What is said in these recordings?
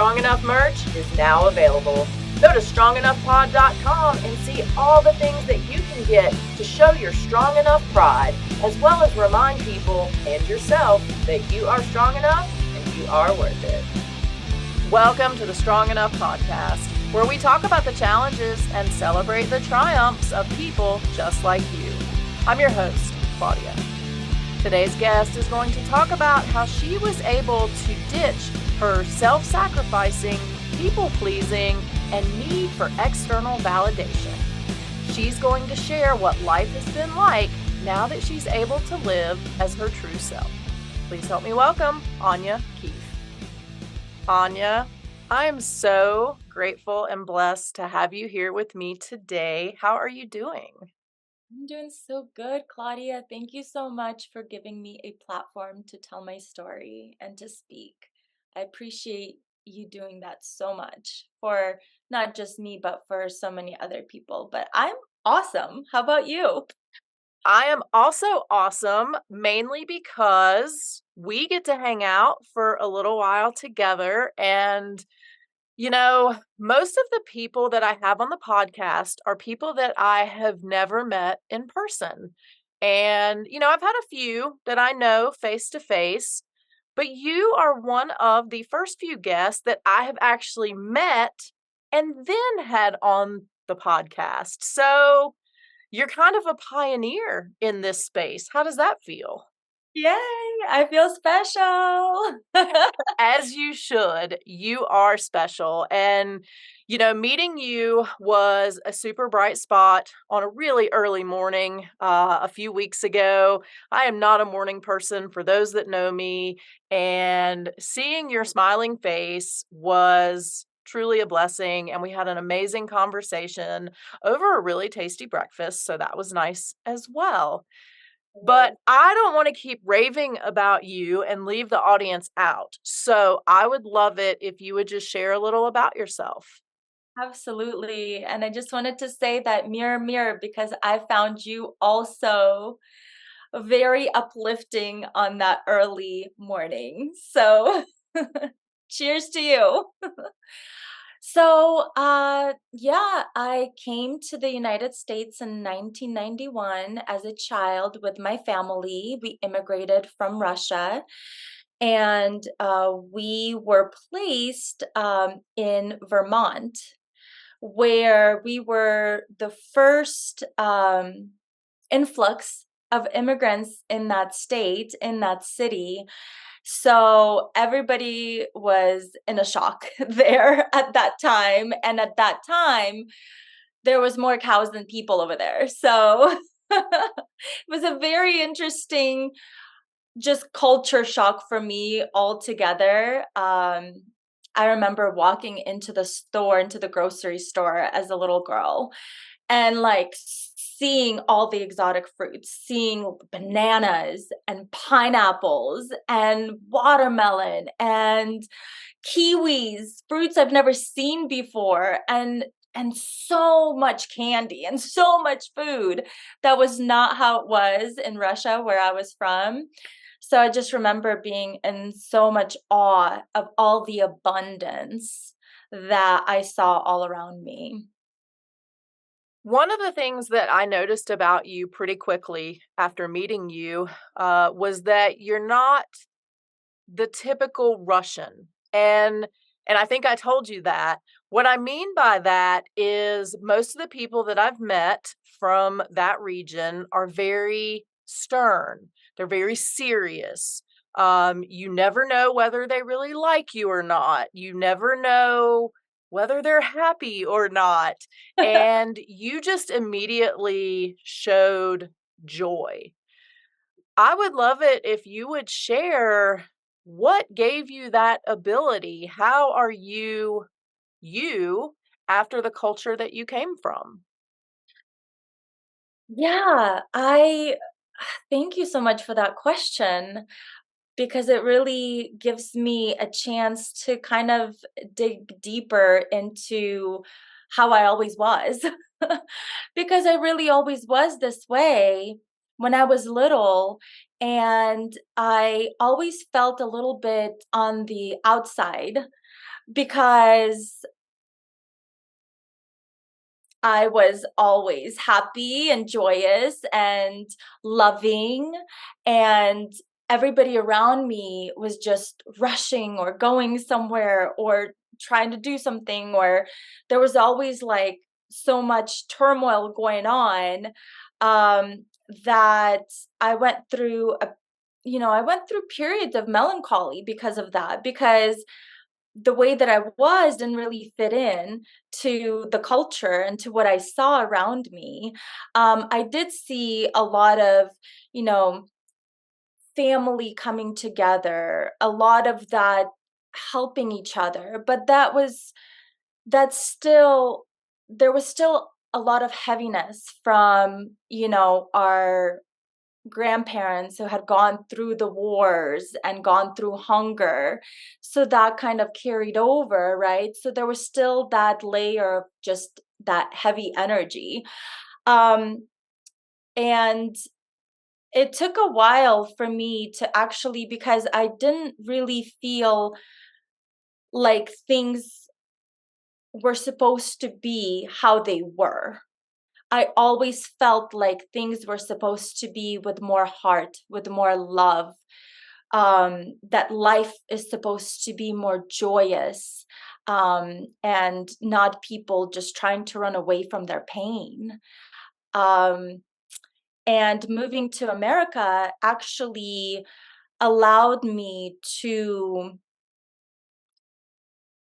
Strong Enough merch is now available. Go to strongenoughpod.com and see all the things that you can get to show your strong enough pride, as well as remind people and yourself that you are strong enough and you are worth it. Welcome to the Strong Enough podcast, where we talk about the challenges and celebrate the triumphs of people just like you. I'm your host, Claudia. Today's guest is going to talk about how she was able to ditch her self-sacrificing, people-pleasing, and need for external validation. She's going to share what life has been like now that she's able to live as her true self. Please help me welcome Anya Keefe. Anya, I am so grateful and blessed to have you here with me today. How are you doing? I'm doing so good, Claudia. Thank you so much for giving me a platform to tell my story and to speak. I appreciate you doing that so much for not just me, but for so many other people. But I'm awesome. How about you? I am also awesome, mainly because we get to hang out for a little while together. And, most of the people that I have on the podcast are people that I have never met in person. And, I've had a few that I know face to face, but you are one of the first few guests that I have actually met and then had on the podcast. So, you're kind of a pioneer in this space. How does that feel? Yay, I feel special. As you should. You are special. And, meeting you was a super bright spot on a really early morning a few weeks ago. I am not a morning person for those that know me. And seeing your smiling face was truly a blessing. And we had an amazing conversation over a really tasty breakfast. So that was nice as well. But I don't want to keep raving about you and leave the audience out. So I would love it if you would just share a little about yourself. Absolutely. And I just wanted to say that mirror, mirror, because I found you also very uplifting on that early morning. So cheers to you. Yeah, I came to the United States in 1991 as a child with my family. We immigrated from Russia, and we were placed in Vermont, where we were the first influx of immigrants in that state, in that city. So everybody was in a shock there at that time. And at that time, there was more cows than people over there. So it was a very interesting just culture shock for me altogether. I remember walking into the store, into the grocery store as a little girl, and like seeing all the exotic fruits, seeing bananas and pineapples and watermelon and kiwis, fruits I've never seen before, and so much candy and so much food. That was not how it was in Russia, where I was from. So I just remember being in so much awe of all the abundance that I saw all around me. One of the things that I noticed about you pretty quickly after meeting you was that you're not the typical Russian. And I think I told you that. What I mean by that is most of the people that I've met from that region are very stern. They're very serious. You never know whether they really like you or not. You never know whether they're happy or not. And you just immediately showed joy. I would love it if you would share what gave you that ability. How are you after the culture that you came from? Yeah, I thank you so much for that question, because it really gives me a chance to kind of dig deeper into how I always was. Because I really always was this way when I was little. And I always felt a little bit on the outside because I was always happy and joyous and loving, and everybody around me was just rushing or going somewhere or trying to do something, or there was always like so much turmoil going on, that I went through I went through periods of melancholy because of that, because the way that I was didn't really fit in to the culture and to what I saw around me. I did see a lot of, you know, family coming together, a lot of that helping each other, but that's still, there was still a lot of heaviness from, our grandparents who had gone through the wars and gone through hunger. So that kind of carried over, right? So there was still that layer of just that heavy energy. Um, and it took a while for me to actually, because I didn't really feel like things were supposed to be how they were. I always felt like things were supposed to be with more heart, with more love, that life is supposed to be more joyous, and not people just trying to run away from their pain. Um, and moving to America actually allowed me to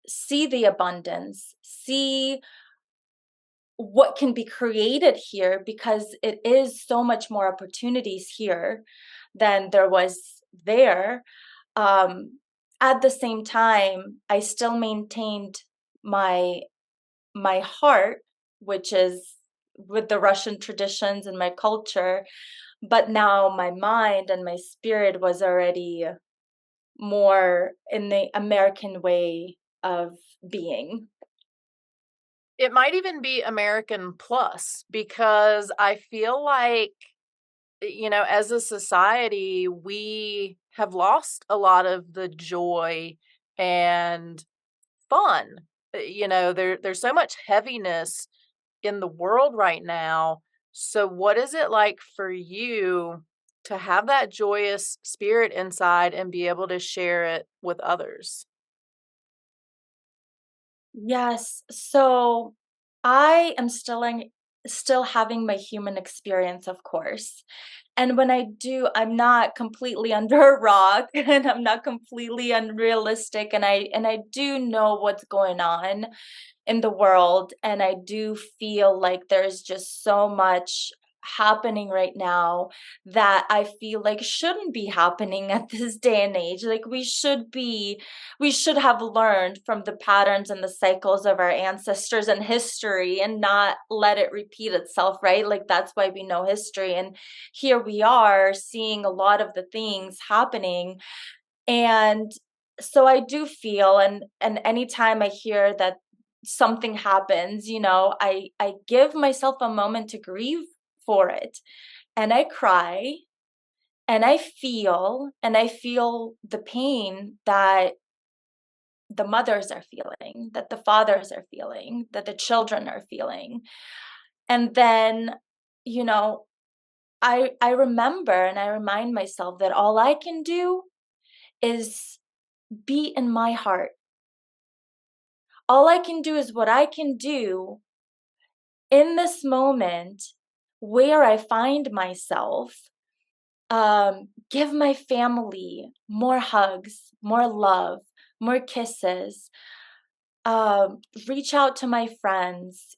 see the abundance, see what can be created here, because it is so much more opportunities here than there was there. Um, at the same time, I still maintained my my heart, which is with the Russian traditions and my culture, but now my mind and my spirit was already more in the American way of being. It might even be American plus, because I feel like, as a society, we have lost a lot of the joy and fun. There's so much heaviness in the world right now. So what is it like for you to have that joyous spirit inside and be able to share it with others? Yes. So I am still having my human experience, of course. And when I do, I'm not completely under a rock and I'm not completely unrealistic, and I do know what's going on in the world, and I do feel like there's just so much happening right now that I feel like shouldn't be happening at this day and age. Like we should have learned from the patterns and the cycles of our ancestors and history and not let it repeat itself, right? Like that's why we know history, and here we are seeing a lot of the things happening. And so I do feel, and anytime I hear that something happens, I give myself a moment to grieve for it. And I cry and I feel the pain that the mothers are feeling, that the fathers are feeling, that the children are feeling. And then, you know, I remember and I remind myself that all I can do is be in my heart. All I can do is what I can do in this moment where I find myself. Give my family more hugs, more love, more kisses. Reach out to my friends,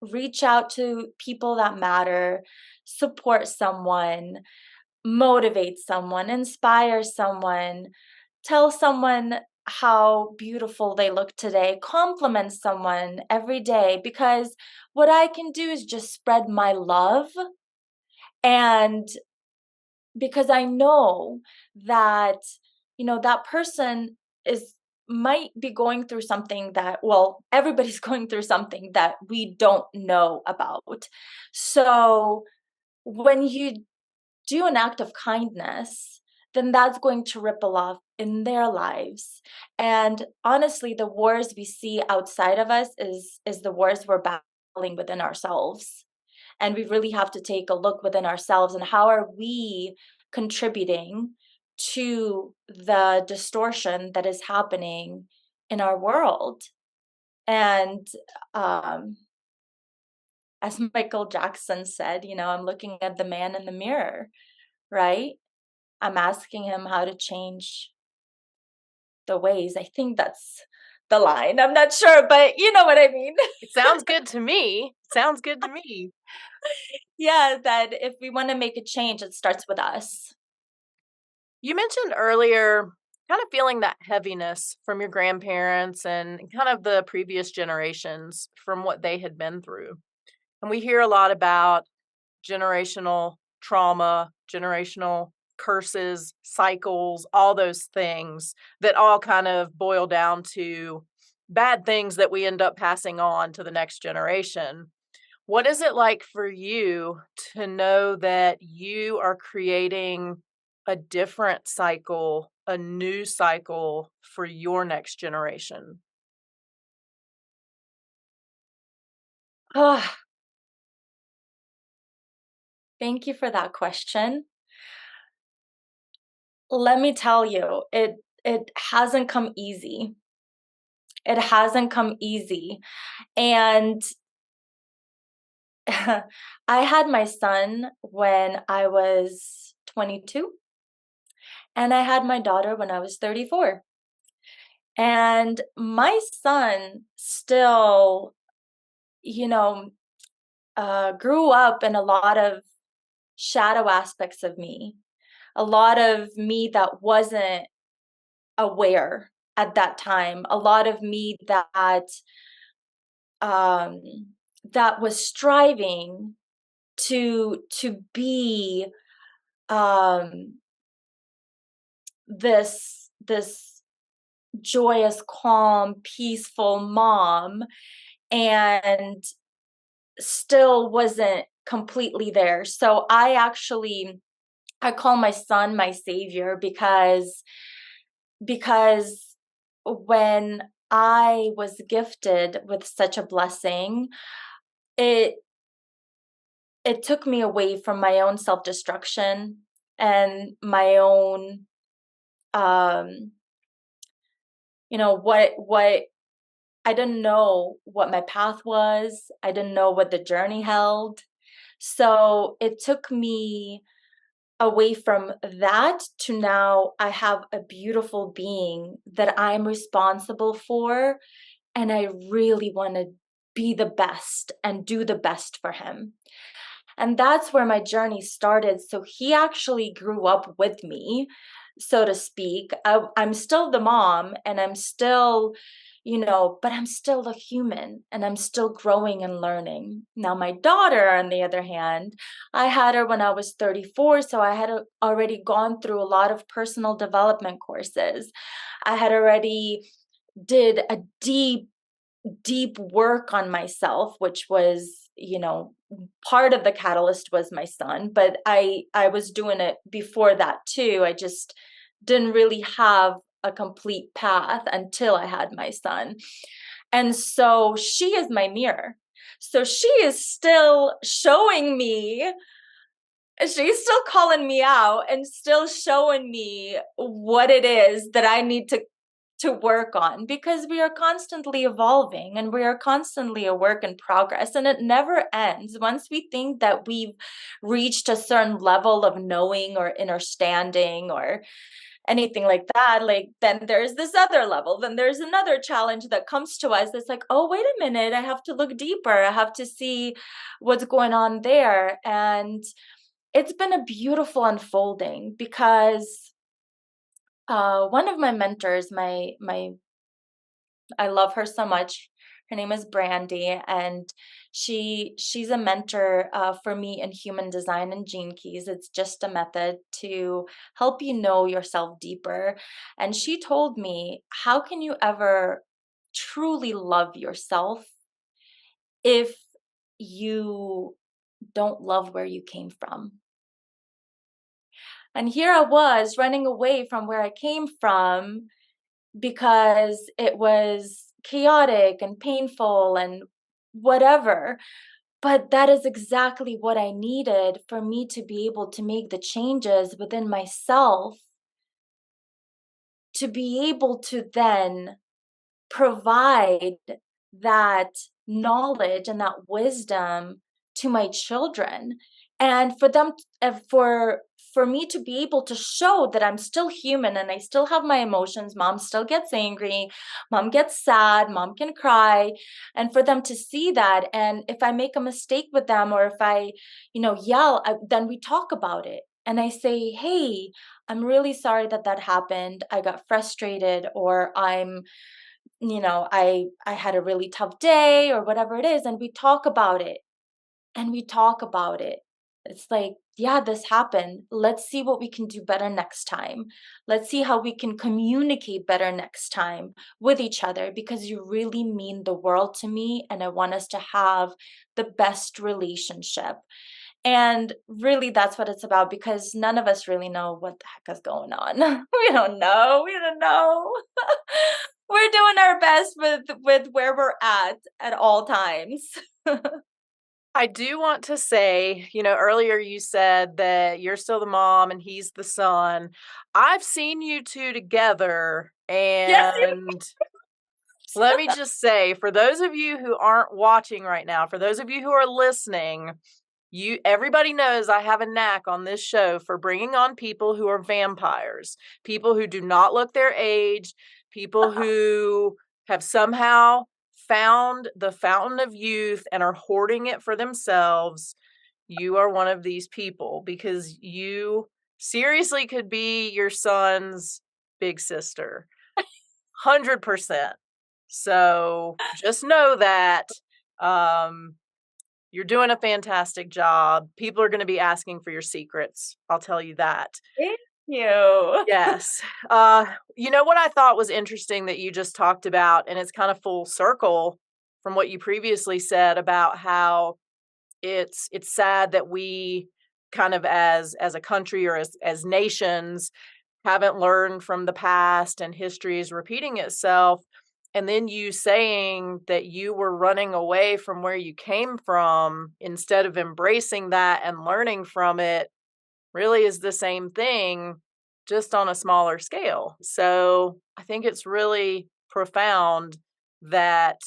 reach out to people that matter, support someone, motivate someone, inspire someone, tell someone how beautiful they look today, compliment someone every day, because what I can do is just spread my love. And because I know that, that person is might be going through something that, well, everybody's going through something that we don't know about. So when you do an act of kindness, then that's going to ripple off in their lives. And honestly, the wars we see outside of us is the wars we're battling within ourselves. And we really have to take a look within ourselves and how are we contributing to the distortion that is happening in our world. And um, as Michael Jackson said, I'm looking at the man in the mirror, right? I'm asking him how to change the ways. I think that's the line. I'm not sure, but you know what I mean. It sounds good to me. Sounds good to me. Yeah, that if we want to make a change, it starts with us. You mentioned earlier kind of feeling that heaviness from your grandparents and kind of the previous generations from what they had been through. And we hear a lot about generational trauma, generational curses, cycles, all those things that all kind of boil down to bad things that we end up passing on to the next generation. What is it like for you to know that you are creating a different cycle, a new cycle for your next generation? Oh, thank you for that question. Let me tell you, it hasn't come easy. It hasn't come easy. And I had my son when I was 22, and I had my daughter when I was 34. And my son still, you know, grew up in a lot of shadow aspects of me, a lot of me that wasn't aware at that time, a lot of me um, that was striving to be um, this joyous, calm, peaceful mom, and still wasn't completely there. So I call my son my savior because when I was gifted with such a blessing, it it took me away from my own self-destruction and my own um what I didn't know what my path was. I didn't know what the journey held. So it took me away from that to now I have a beautiful being that I'm responsible for. And I really want to be the best and do the best for him. And that's where my journey started. So he actually grew up with me, so to speak. I'm still the mom and I'm still, but I'm still a human and I'm still growing and learning. Now, my daughter, on the other hand, I had her when I was 34. So I had already gone through a lot of personal development courses. I had already did a deep work on myself, which was, part of the catalyst was my son, but I was doing it before that too. I just didn't really have a complete path until I had my son. And so she is my mirror. So she is still showing me, she's still calling me out and still showing me what it is that I need to work on, because we are constantly evolving and we are constantly a work in progress and it never ends. Once we think that we've reached a certain level of knowing or understanding or anything like that, like then there's this other level, then there's another challenge that comes to us that's like, oh, wait a minute, I have to look deeper, I have to see what's going on there. And it's been a beautiful unfolding because one of my mentors, my I love her so much. Her name is Brandy, and she's a mentor for me in human design and gene keys. It's just a method to help you know yourself deeper. And she told me, how can you ever truly love yourself if you don't love where you came from? And here I was running away from where I came from because it was chaotic and painful and whatever. But that is exactly what I needed for me to be able to make the changes within myself, to be able to then provide that knowledge and that wisdom to my children, and for them for me to be able to show that I'm still human and I still have my emotions. Mom still gets angry, mom gets sad, mom can cry, and for them to see that. And if I make a mistake with them, or if I, yell, then we talk about it. And I say, hey, I'm really sorry that that happened. I got frustrated, or I had a really tough day, or whatever it is, and we talk about it. And we talk about it. It's like, yeah, this happened. Let's see what we can do better next time. Let's see how we can communicate better next time with each other, because you really mean the world to me and I want us to have the best relationship. And really, that's what it's about, because none of us really know what the heck is going on. We don't know. We don't know. We're doing our best with where we're at all times. I do want to say, earlier you said that you're still the mom and he's the son. I've seen you two together, Yes, and let me just say, for those of you who aren't watching right now, for those of you who are listening, everybody knows I have a knack on this show for bringing on people who are vampires, people who do not look their age, people who have somehow found the fountain of youth and are hoarding it for themselves. You are one of these people, because you seriously could be your son's big sister. 100%. So just know that you're doing a fantastic job. People are going to be asking for your secrets. I'll tell you that. thank you. Yes. What I thought was interesting that you just talked about, and it's kind of full circle from what you previously said about how it's sad that we kind of as a country, or as nations, haven't learned from the past and history is repeating itself. And then you saying that you were running away from where you came from instead of embracing that and learning from it really is the same thing, just on a smaller scale. So I think it's really profound that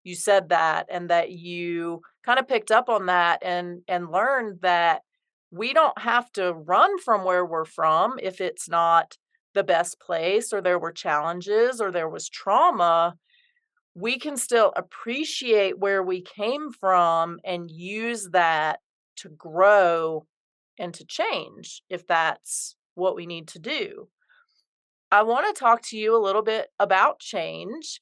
you said that, and that you kind of picked up on that and learned that we don't have to run from where we're from if it's not the best place, or there were challenges, or there was trauma. We can still appreciate where we came from and use that to grow and to change if that's what we need to do. I want to talk to you a little bit about change.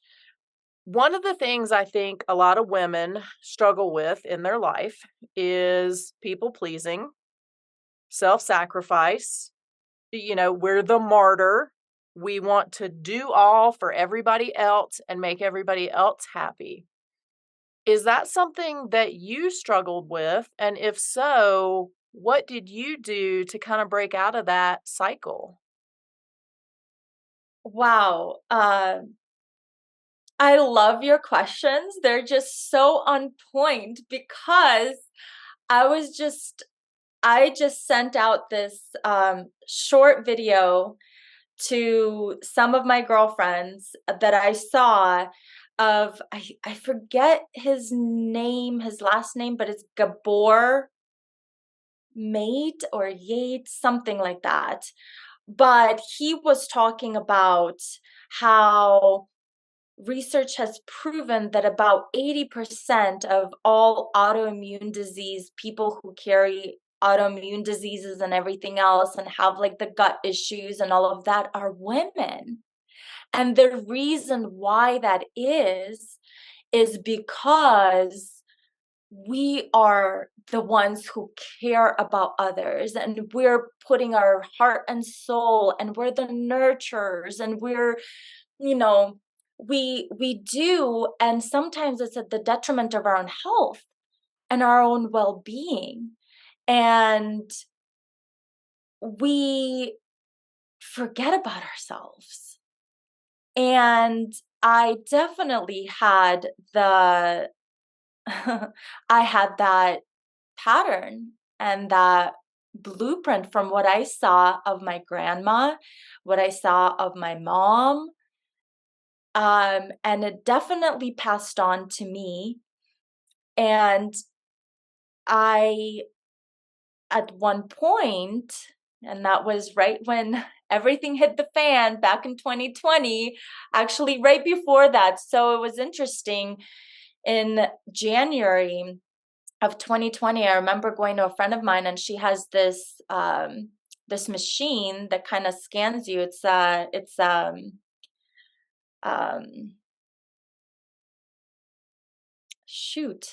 One of the things I think a lot of women struggle with in their life is people pleasing, self sacrifice. We're the martyr. We want to do all for everybody else and make everybody else happy. Is that something that you struggled with? And if so, what did you do to kind of break out of that cycle? Wow. I love your questions. They're just so on point, because I was just I just sent out this short video to some of my girlfriends that I saw of, I forget his last name, but it's Gabor Mate or Yates, something like that. But he was talking about how research has proven that about 80% of all autoimmune disease, people who carry autoimmune diseases and everything else and have like the gut issues and all of that, are women. And the reason why that is because we are the ones who care about others, and we're putting our heart and soul, and we're the nurturers, and we're, you know, we do, and sometimes it's at the detriment of our own health and our own well-being. And we forget about ourselves. And I definitely had the I had that pattern and that blueprint from what I saw of my grandma, what I saw of my mom. And it definitely passed on to me. And I, at one point, and that was right when everything hit the fan back in 2020, actually, right before that. So it was interesting. In January of 2020, I remember going to a friend of mine, and she has this machine that kind of scans you. Um shoot,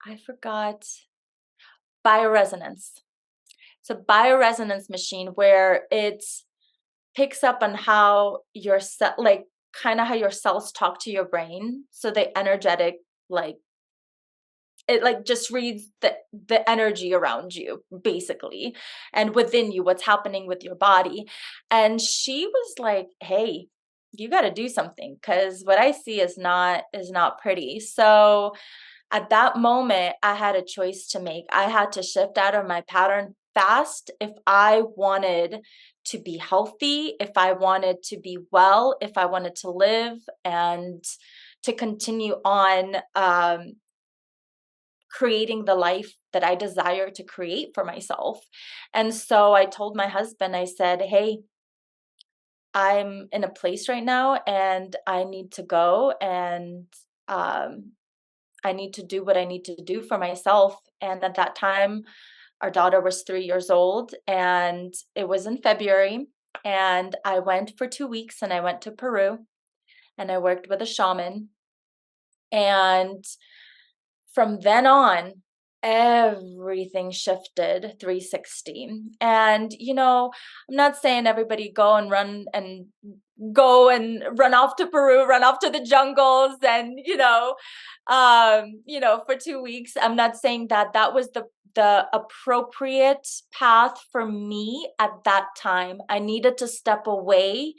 I forgot. Bioresonance. It's a bioresonance machine where it picks up on how your like kind of how your cells talk to your brain. So the energetic, like it like just reads the energy around you basically, and within you, what's happening with your body. And she was like, hey, you got to do something, because what I see is not pretty. So at that moment, I had a choice to make. I had to shift out of my pattern fast if I wanted to be healthy, if I wanted to be well, if I wanted to live and to continue on creating the life that I desire to create for myself. And so I told my husband, I said, hey, I'm in a place right now and I need to go, and um, I need to do what I need to do for myself. And at that time, our daughter was 3 years old, and it was in February. And I went for 2 weeks, and I went to Peru, and I worked with a shaman. And from then on, everything shifted 360. And, I'm not saying everybody go and run off to Peru, run off to the jungles and, for 2 weeks. I'm not saying that that was the appropriate path for me at that time. I needed to step away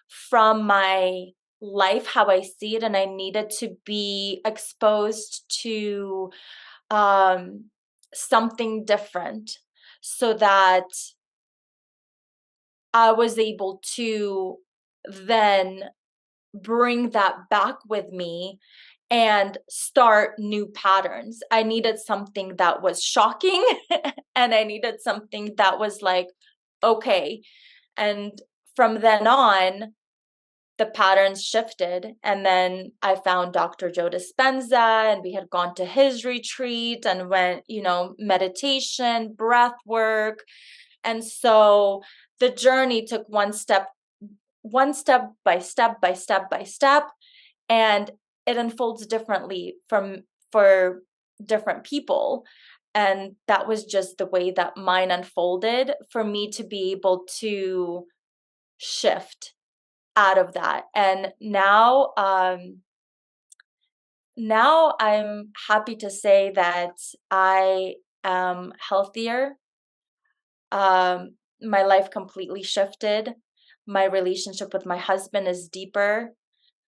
from my life, how I see it, and I needed to be exposed to something different so that I was able to then bring that back with me and start new patterns. I needed something that was shocking and I needed something that was like, okay. And from then on, the patterns shifted. And then I found Dr. Joe Dispenza, and we had gone to his retreat and went, meditation, breath work. And so the journey took one step by step by step by step, and it unfolds differently for different people. And that was just the way that mine unfolded for me to be able to shift out of that. And now I'm happy to say that I am healthier. My life completely shifted. My relationship with my husband is deeper.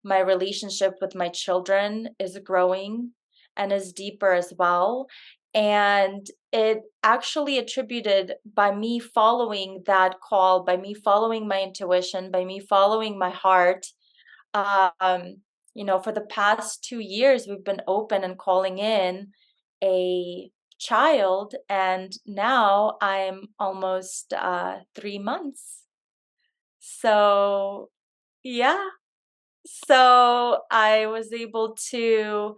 My relationship with my children is growing and is deeper as well. And it actually attributed by me following that call, by me following my intuition, by me following my heart. For the past 2 years, we've been open and calling in a child, and now I'm almost 3 months. So, yeah. So I was able to,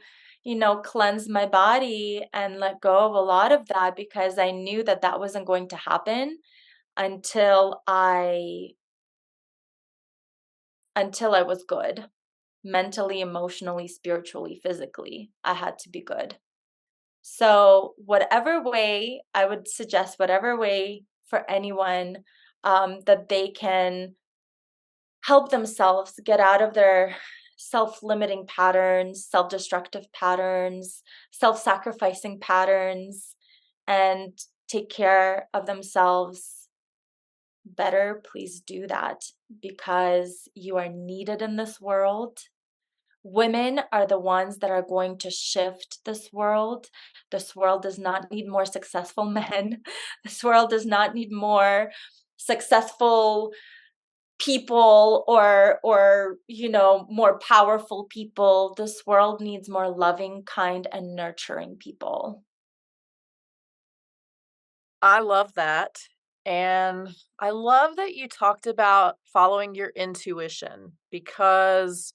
cleanse my body and let go of a lot of that, because I knew that that wasn't going to happen until I was good. Mentally, emotionally, spiritually, physically. I had to be good. So whatever way, I would suggest whatever way for anyone that they can help themselves get out of their self-limiting patterns, self-destructive patterns, self-sacrificing patterns, and take care of themselves better, please do that, because you are needed in this world. Women are the ones that are going to shift this world. This world does not need more successful men. This world does not need more successful people or more powerful people. This world needs more loving, kind, and nurturing people. I love that. And I love that you talked about following your intuition, because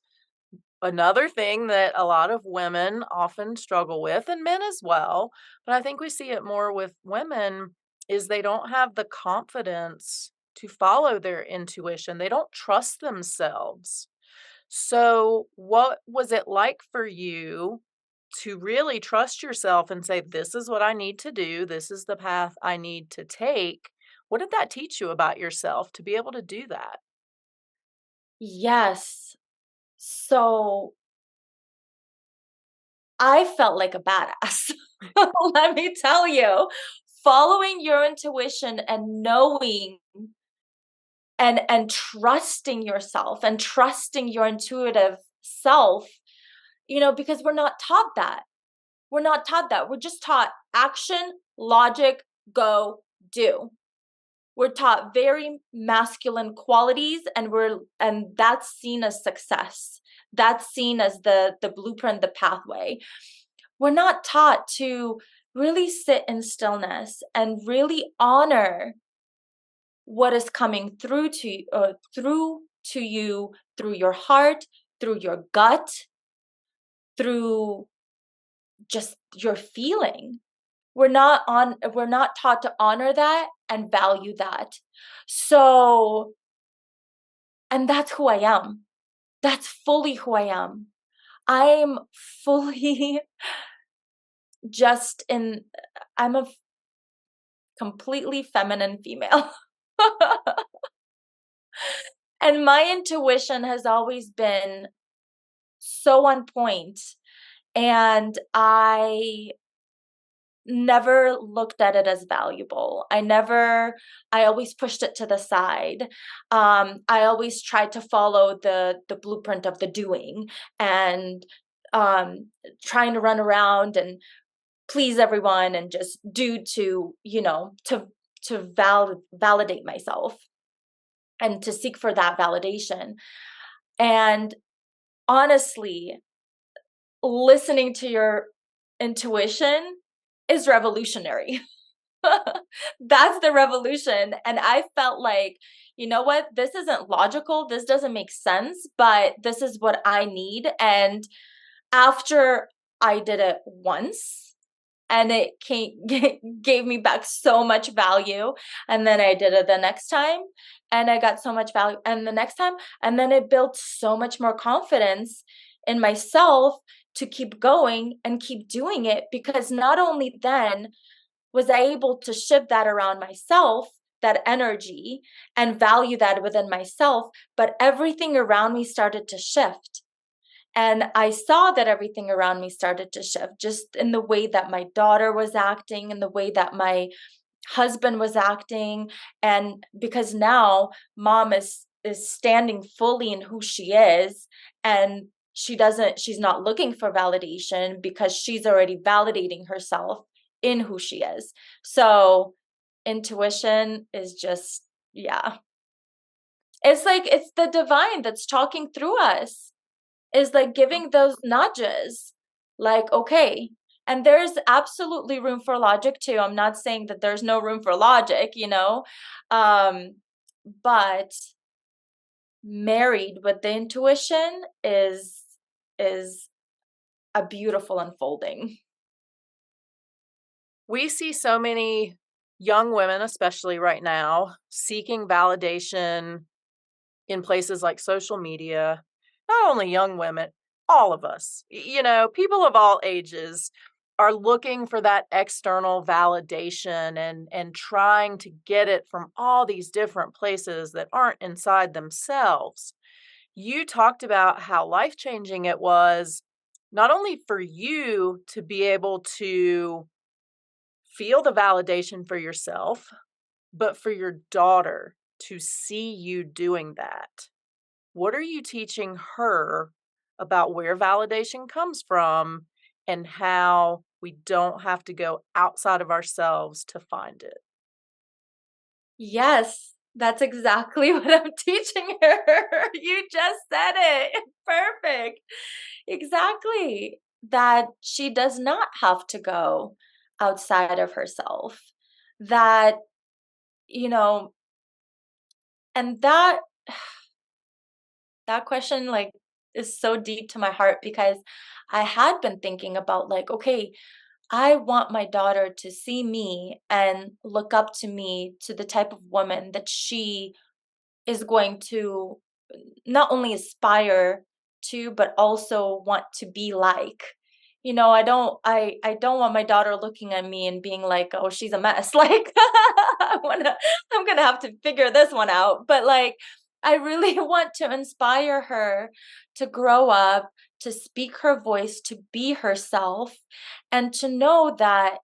another thing that a lot of women often struggle with, and men as well, but I think we see it more with women, is they don't have the confidence to follow their intuition. They don't trust themselves. So, what was it like for you to really trust yourself and say, this is what I need to do? This is the path I need to take. What did that teach you about yourself to be able to do that? Yes. So I felt like a badass. Let me tell you, following your intuition and knowing and trusting yourself and trusting your intuitive self, because we're not taught that. We're not taught that. We're just taught action, logic, go, do. We're taught very masculine qualities, and that's seen as success. That's seen as the blueprint, the pathway. We're not taught to really sit in stillness and really honor what is coming through to you, through your heart, through your gut, through just your feeling. We're not taught to honor that and value that. So, and that's who I am. That's fully who I am. I'm fully just in I'm a completely feminine female. And my intuition has always been so on point, and I never looked at it as valuable. I always pushed it to the side. I always tried to follow the blueprint of the doing, and trying to run around and please everyone and just do to validate myself and to seek for that validation. And honestly, listening to your intuition is revolutionary. That's the revolution. And I felt like, you know what? This isn't logical. This doesn't make sense, but this is what I need. And after I did it once, and it gave me back so much value, and then I did it the next time, and I got so much value, and the next time, and then it built so much more confidence in myself to keep going and keep doing it, because not only then was I able to shift that around myself, that energy, and value that within myself, but everything around me started to shift. And I saw that everything around me started to shift, just in the way that my daughter was acting, in the way that my husband was acting. And because now mom is standing fully in who she is, and she's not looking for validation, because she's already validating herself in who she is. So intuition is just, yeah. It's like it's the divine that's talking through us, is like giving those nudges, like, okay. And there's absolutely room for logic too. I'm not saying that there's no room for logic, um, but married with the intuition is a beautiful unfolding. We see so many young women, especially right now, seeking validation in places like social media. Not only young women, all of us, people of all ages are looking for that external validation and trying to get it from all these different places that aren't inside themselves. You talked about how life-changing it was, not only for you to be able to feel the validation for yourself, but for your daughter to see you doing that. What are you teaching her about where validation comes from and how we don't have to go outside of ourselves to find it? Yes, that's exactly what I'm teaching her. You just said it. Perfect. Exactly. That she does not have to go outside of herself. That, you know, and that question like is so deep to my heart because I had been thinking about like, okay, I want my daughter to see me and look up to me to the type of woman that she is going to not only aspire to but also want to be like. I don't want my daughter looking at me and being like, "Oh, she's a mess." Like I'm going to have to figure this one out. But like I really want to inspire her to grow up, to speak her voice, to be herself, and to know that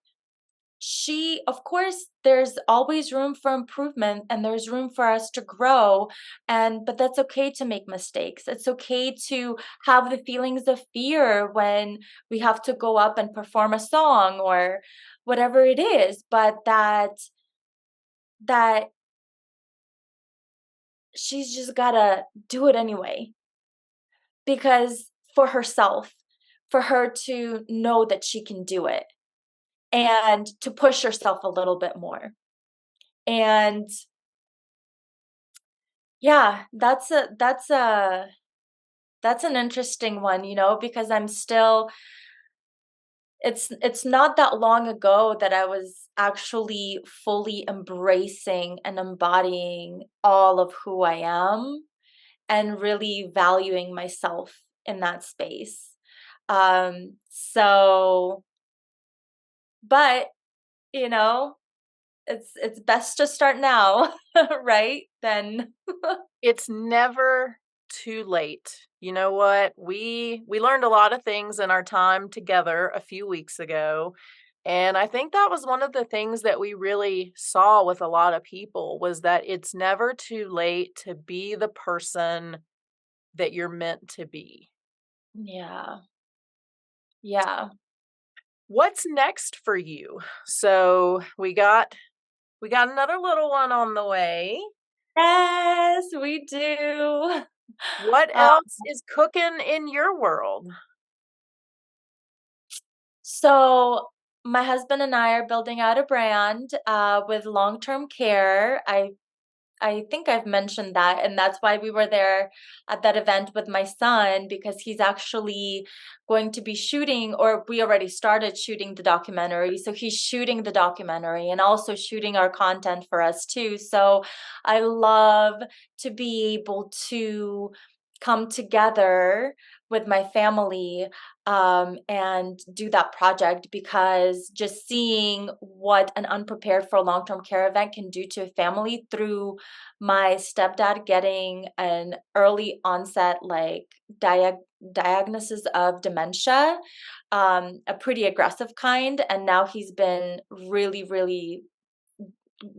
of course, there's always room for improvement and there's room for us to grow. But that's okay to make mistakes. It's okay to have the feelings of fear when we have to go up and perform a song or whatever it is, but that she's just gotta do it anyway because for herself, for her to know that she can do it and to push herself a little bit more. And yeah, that's an interesting one, because it's not that long ago that I was actually fully embracing and embodying all of who I am and really valuing myself in that space. So but, you know, it's best to start now, right? Then It's never too late. You know what? We learned a lot of things in our time together a few weeks ago, and I think that was one of the things that we really saw with a lot of people was that it's never too late to be the person that you're meant to be. yeah. Yeah. What's next for you? So, we got another little one on the way. Yes, we do. What Uh, else is cooking in your world? so my husband and I are building out a brand with long-term care. I think I've mentioned that, and that's why we were there at that event with my son because he's actually going to be shooting, or we already started shooting the documentary. So he's shooting the documentary and also shooting our content for us too. So I love to be able to come together with my family and do that project because just seeing what an unprepared for a long-term care event can do to a family through my stepdad getting an early onset like diagnosis of dementia, a pretty aggressive kind, and now he's been really really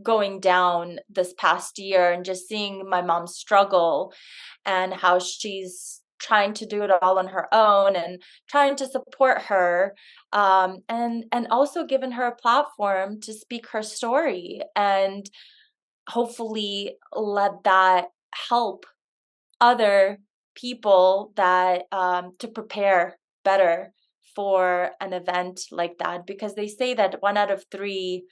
going down this past year, and just seeing my mom struggle and how she's trying to do it all on her own and trying to support her, and also given her a platform to speak her story and hopefully let that help other people that to prepare better for an event like that, because they say that 1 out of 3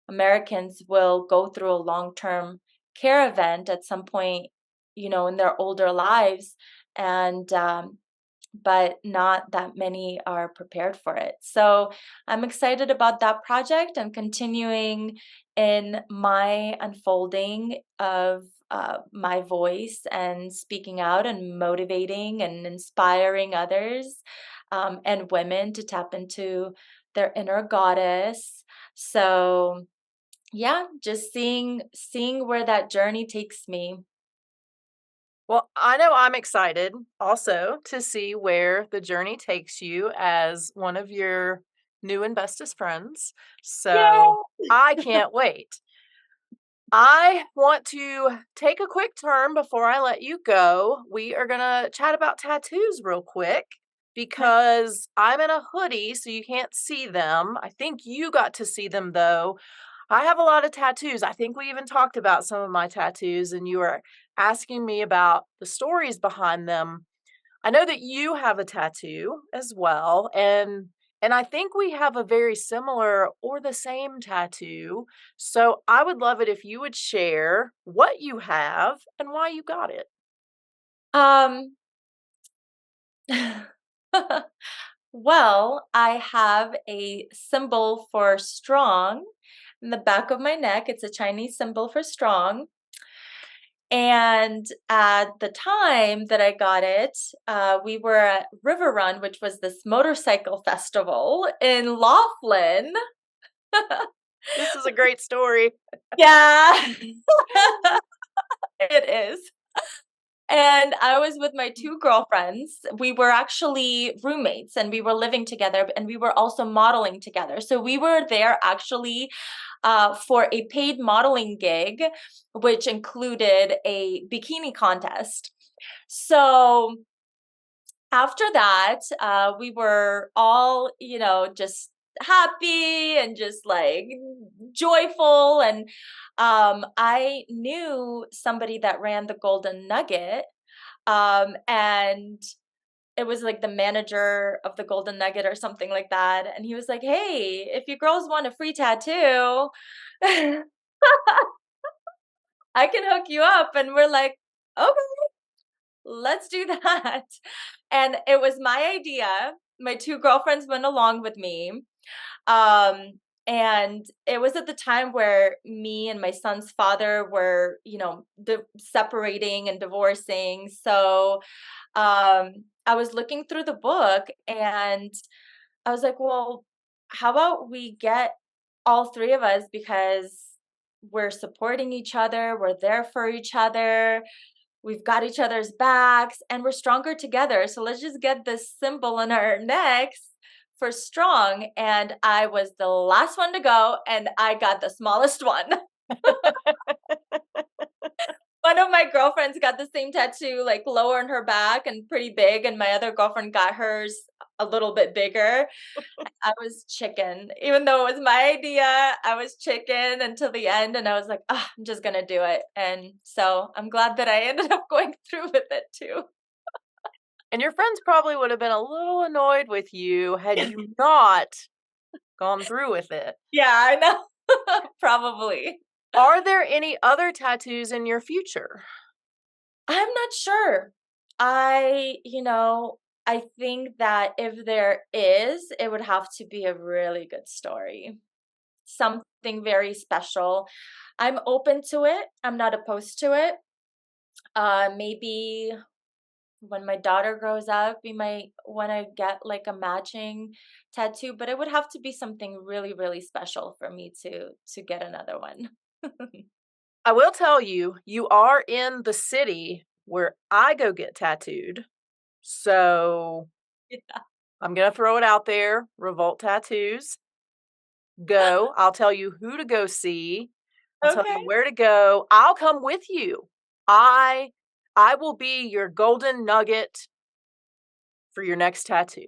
Americans will go through a long-term care event at some point, in their older lives, and but not that many are prepared for it. So I'm excited about that project and continuing in my unfolding of my voice and speaking out and motivating and inspiring others, and women to tap into their inner goddess. So yeah, just seeing where that journey takes me. Well, I know I'm excited also to see where the journey takes you as one of your new and bestest friends. So Yay! I can't wait. I want to take a quick turn before I let you go. We are going to chat about tattoos real quick because I'm in a hoodie, so you can't see them. I think you got to see them though. I have a lot of tattoos. I think we even talked about some of my tattoos, and you were asking me about the stories behind them. I know that you have a tattoo as well, and I think we have a very similar or the same tattoo. So I would love it if you would share what you have and why you got it. Um, well, I have a symbol for strong in the back of my neck. It's a Chinese symbol for strong. And at the time that I got it, we were at River Run, which was this motorcycle festival in Laughlin. This is a great story. Yeah, it is. And I was with my two girlfriends. We were actually roommates and we were living together and we were also modeling together. So we were there actually for a paid modeling gig, which included a bikini contest. So after that, we were all, just happy and just like joyful. And I knew somebody that ran the Golden Nugget. And it was like the manager of the Golden Nugget or something like that. And he was like, "Hey, if you girls want a free tattoo, I can hook you up." And we're like, "Okay, let's do that." And it was my idea. My two girlfriends went along with me. Um, and it was at the time where me and my son's father were, separating and divorcing. So I was looking through the book and I was like, well, how about we get all three of us because we're supporting each other, we're there for each other, we've got each other's backs, and we're stronger together. So let's just get this symbol on our necks for strong. And I was the last one to go, and I got the smallest one. One of my girlfriends got the same tattoo, like lower on her back and pretty big, and my other girlfriend got hers a little bit bigger. I was chicken. Even though it was my idea, I was chicken until the end, and I was like, "Oh, I'm just gonna do it." And so I'm glad that I ended up going through with it too. And your friends probably would have been a little annoyed with you had you not gone through with it. Yeah, I know. Probably. Are there any other tattoos in your future? I'm not sure. I think that if there is, it would have to be a really good story, something very special. I'm open to it. I'm not opposed to it. Maybe when my daughter grows up, we might want to get like a matching tattoo, but it would have to be something really, really special for me to get another one. I will tell you, you are in the city where I go get tattooed. So Yeah. I'm going to throw it out there. Revolt Tattoos. Go. I'll tell you who to go see. I'll tell you Okay. where to go. I'll come with you. I I will be your golden nugget for your next tattoo.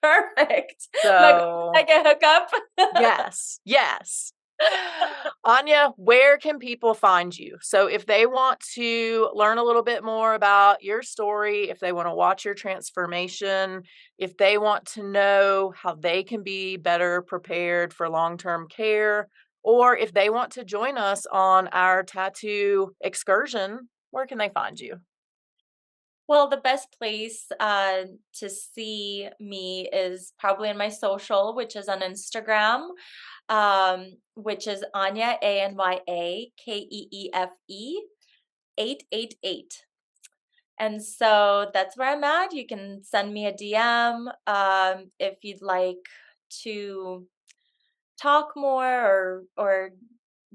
Perfect. My So, I can hook up. yes. Yes. Anya, where can people find you? So if they want to learn a little bit more about your story, if they want to watch your transformation, if they want to know how they can be better prepared for long-term care, or if they want to join us on our tattoo excursion, where can they find you? Well, the best place to see me is probably in my social, which is on Instagram, which is Anya ANYAKEEFE 888. And so that's where I'm at. You can send me a DM if you'd like to talk more or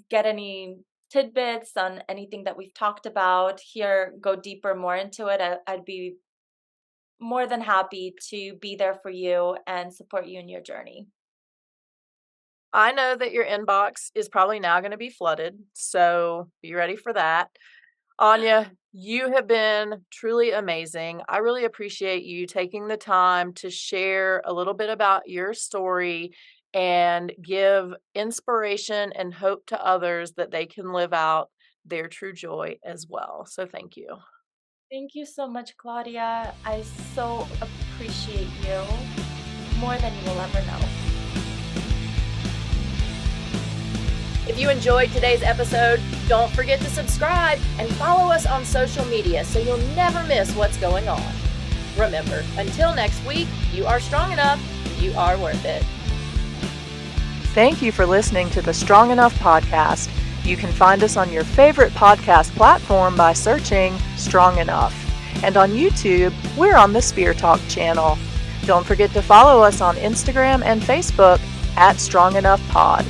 get any tidbits on anything that we've talked about here, go deeper more into it. I'd be more than happy to be there for you and support you in your journey. I know that your inbox is probably now going to be flooded, so be ready for that. Anya, you have been truly amazing. I really appreciate you taking the time to share a little bit about your story and give inspiration and hope to others that they can live out their true joy as well. So, thank you. Thank you so much, Claudia. I so appreciate you more than you will ever know. If you enjoyed today's episode, don't forget to subscribe and follow us on social media so you'll never miss what's going on. Remember, until next week, you are strong enough, you are worth it. Thank you for listening to the Strong Enough podcast. You can find us on your favorite podcast platform by searching Strong Enough. And on YouTube, we're on the Spear Talk channel. Don't forget to follow us on Instagram and Facebook at Strong Enough Pod.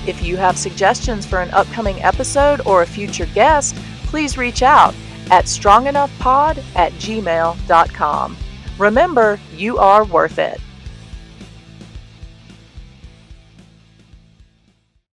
If you have suggestions for an upcoming episode or a future guest, please reach out at strongenoughpod@gmail.com. Remember, you are worth it.